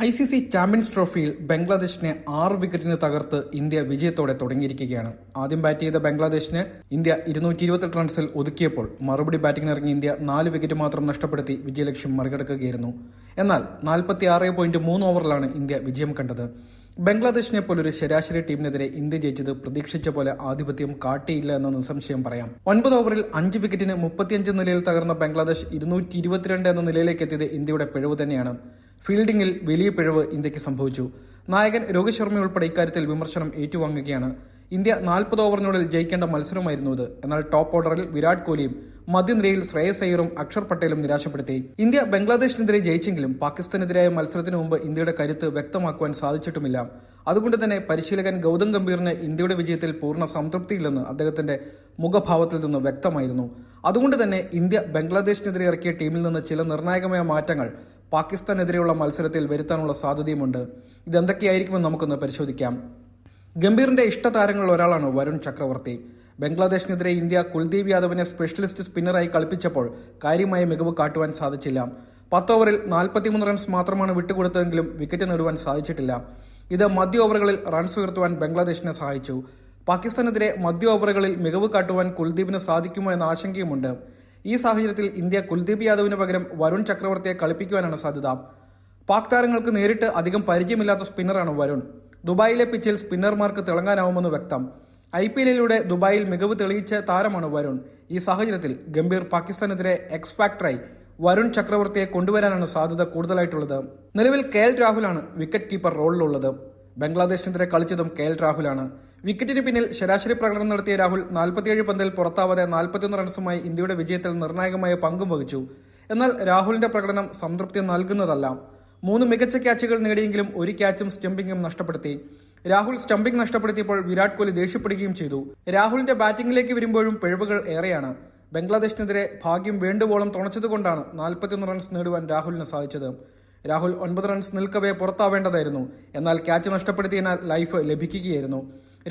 ICC champions ട്രോഫിയിൽ ബംഗ്ലാദേശിനെ 6 വിക്കറ്റിന് തകർത്ത് ഇന്ത്യ വിജയത്തോടെ തുടങ്ങിയിരിക്കുകയാണ്. ആദ്യം ബാറ്റ് ചെയ്ത ബംഗ്ലാദേശിന് ഇന്ത്യ 228 റൺസിൽ ഒതുക്കിയപ്പോൾ മറുപടി ബാറ്റിംഗിനിറങ്ങിയ ഇന്ത്യ 4 വിക്കറ്റ് മാത്രം നഷ്ടപ്പെടുത്തി വിജയലക്ഷ്യം മറികടക്കുകയായിരുന്നു. എന്നാൽ 46.3 ഓവറിലാണ് ഇന്ത്യ വിജയം കണ്ടത്. ബംഗ്ലാദേശിനെ പോലൊരു ശരാശരി ടീമിനെതിരെ ഇന്ത്യ ജയിച്ചത് പ്രതീക്ഷിച്ച പോലെ ആധിപത്യം കാട്ടിയില്ല എന്ന് നിസ്സംശയം പറയാം. 9 ഓവറിൽ 5 വിക്കറ്റിന് 35 നിലയിൽ തകർന്ന ബംഗ്ലാദേശ് 222 എന്ന നിലയിലേക്ക് എത്തിയത് ഇന്ത്യയുടെ പിഴവ് തന്നെയാണ്. ഫീൽഡിംഗിൽ വലിയ പിഴവ് ഇന്ത്യക്ക് സംഭവിച്ചു. നായകൻ രോഹിത് ശർമ്മ ഉൾപ്പെടെ ഇക്കാര്യത്തിൽ വിമർശനം ഏറ്റുവാങ്ങുകയാണ്. ഇന്ത്യ 40 ഓവറിനുള്ളിൽ ജയിക്കേണ്ട മത്സരമായിരുന്നു ഇത്. എന്നാൽ ടോപ്പ് ഓർഡറിൽ വിരാട് കോഹ്ലിയും മധ്യനിരയിൽ ശ്രേയസ് അയ്യറും അക്ഷർ പട്ടേലും നിരാശപ്പെടുത്തി. ഇന്ത്യ ബംഗ്ലാദേശിനെതിരെ ജയിച്ചെങ്കിലും പാകിസ്ഥാനെതിരായ മത്സരത്തിന് മുമ്പ് ഇന്ത്യയുടെ കരുത്ത് വ്യക്തമാക്കുവാൻ സാധിച്ചിട്ടുമില്ല. അതുകൊണ്ട് തന്നെ പരിശീലകൻ ഗൗതം ഗംഭീറിന് ഇന്ത്യയുടെ വിജയത്തിൽ പൂർണ്ണ സംതൃപ്തിയില്ലെന്ന് അദ്ദേഹത്തിന്റെ മുഖഭാവത്തിൽ നിന്ന് വ്യക്തമായിരുന്നു. അതുകൊണ്ട് തന്നെ ഇന്ത്യ ബംഗ്ലാദേശിനെതിരെ ഇറക്കിയ ടീമിൽ നിന്ന് ചില നിർണായകമായ മാറ്റങ്ങൾ പാകിസ്ഥാനെതിരെയുള്ള മത്സരത്തിൽ വരുത്താനുള്ള സാധ്യതയുമുണ്ട്. ഇതെന്തൊക്കെയായിരിക്കുമെന്ന് നമുക്കൊന്ന് പരിശോധിക്കാം. ഗംഭീറിന്റെ ഇഷ്ടതാരങ്ങളിൽ ഒരാളാണ് വരുൺ ചക്രവർത്തി. ബംഗ്ലാദേശിനെതിരെ ഇന്ത്യ കുൽദീപ് യാദവിനെ സ്പെഷ്യലിസ്റ്റ് സ്പിന്നറായി കളിപ്പിച്ചപ്പോൾ കാര്യമായ മികവ് കാട്ടുവാൻ സാധിച്ചില്ല. 10 ഓവറിൽ 43 റൺസ് മാത്രമാണ് വിട്ടുകൊടുത്തതെങ്കിലും വിക്കറ്റ് നേടുവാൻ സാധിച്ചിട്ടില്ല. ഇത് മധ്യ ഓവറുകളിൽ റൺസ് ഉയർത്തുവാൻ ബംഗ്ലാദേശിനെ സഹായിച്ചു. പാകിസ്ഥാനെതിരെ മധ്യ ഓവറുകളിൽ മികവ് കാട്ടുവാൻ കുൽദീപിന് സാധിക്കുമോ എന്ന ആശങ്കയുമുണ്ട്. ഈ സാഹചര്യത്തിൽ ഇന്ത്യ കുൽദീപ് യാദവിന് പകരം വരുൺ ചക്രവർത്തിയെ കളിപ്പിക്കുവാനാണ് സാധ്യത. പാക് താരങ്ങൾക്ക് നേരിട്ട് അധികം പരിചയമില്ലാത്ത സ്പിന്നറാണ് വരുൺ. ദുബായിലെ പിച്ചിൽ സ്പിന്നർമാർക്ക് തിളങ്ങാനാവുമെന്ന് വ്യക്തം. IPL-ിലൂടെ ദുബായിൽ മികവ് തെളിയിച്ച താരമാണ് വരുൺ. ഈ സാഹചര്യത്തിൽ ഗംഭീർ പാകിസ്ഥാനെതിരെ എക്സ് ഫാക്ടറായി വരുൺ ചക്രവർത്തിയെ കൊണ്ടുവരാനാണ് സാധ്യത കൂടുതലായിട്ടുള്ളത്. നിലവിൽ KL രാഹുലാണ് വിക്കറ്റ് കീപ്പർ റോളിലുള്ളത്. ബംഗ്ലാദേശിനെതിരെ കളിച്ചതും KL രാഹുലാണ്. വിക്കറ്റിന് പിന്നിൽ ശരാശരി പ്രകടനം നടത്തിയ രാഹുൽ 47 പന്തിൽ പുറത്താവാതെ 41 റൺസുമായി ഇന്ത്യയുടെ വിജയത്തിൽ നിർണായകമായ പങ്കും വഹിച്ചു. എന്നാൽ രാഹുലിന്റെ പ്രകടനം സംതൃപ്തി നൽകുന്നതല്ല. 3 മികച്ച ക്യാച്ചുകൾ നേടിയെങ്കിലും ഒരു ക്യാച്ചും സ്റ്റംപിംഗും നഷ്ടപ്പെടുത്തി. രാഹുൽ സ്റ്റംപിംഗ് നഷ്ടപ്പെടുത്തിയപ്പോൾ വിരാട് കോഹ്ലി ദേഷ്യപ്പെടുകയും ചെയ്തു. രാഹുലിന്റെ ബാറ്റിംഗിലേക്ക് വരുമ്പോഴും പിഴവുകൾ ഏറെയാണ്. ബംഗ്ലാദേശിനെതിരെ ഭാഗ്യം വേണ്ടുവോളം തുണച്ചതുകൊണ്ടാണ് 41 റൺസ് നേടുവാൻ രാഹുലിന് സാധിച്ചത്. രാഹുൽ 9 റൺസ് നിൽക്കവേ പുറത്താവേണ്ടതായിരുന്നു. എന്നാൽ ക്യാച്ച് നഷ്ടപ്പെടുത്തിയതിനാൽ ലൈഫ് ലഭിക്കുകയായിരുന്നു.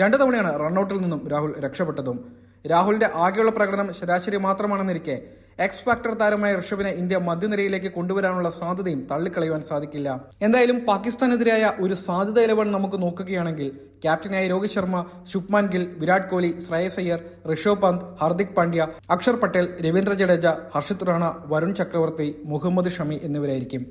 2 തവണയാണ് റണ്ണൌട്ടിൽ നിന്നും രാഹുൽ രക്ഷപ്പെട്ടതും. രാഹുലിന്റെ ആകെയുള്ള പ്രകടനം ശരാശരി മാത്രമാണെന്നിരിക്കെ എക്സ് ഫാക്ടർ താരമായ ഋഷഭിനെ ഇന്ത്യ മധ്യനിരയിലേക്ക് കൊണ്ടുവരാനുള്ള സാധ്യതയും തള്ളിക്കളയുവാൻ സാധിക്കില്ല. എന്തായാലും പാകിസ്ഥാനെതിരായ ഒരു സാധ്യത 11 നമുക്ക് നോക്കുകയാണെങ്കിൽ ക്യാപ്റ്റനായ രോഹിത് ശർമ്മ, ശുഭ്മാൻ ഗിൽ, വിരാട് കോഹ്ലി, ശ്രേയസ് അയ്യർ, ഋഷഭ് പന്ത്, ഹാർദിക് പാണ്ഡ്യ, അക്ഷർ പട്ടേൽ, രവീന്ദ്ര ജഡേജ, ഹർഷിത് റാണ, വരുൺ ചക്രവർത്തി, മുഹമ്മദ് ഷമി എന്നിവരായിരിക്കും.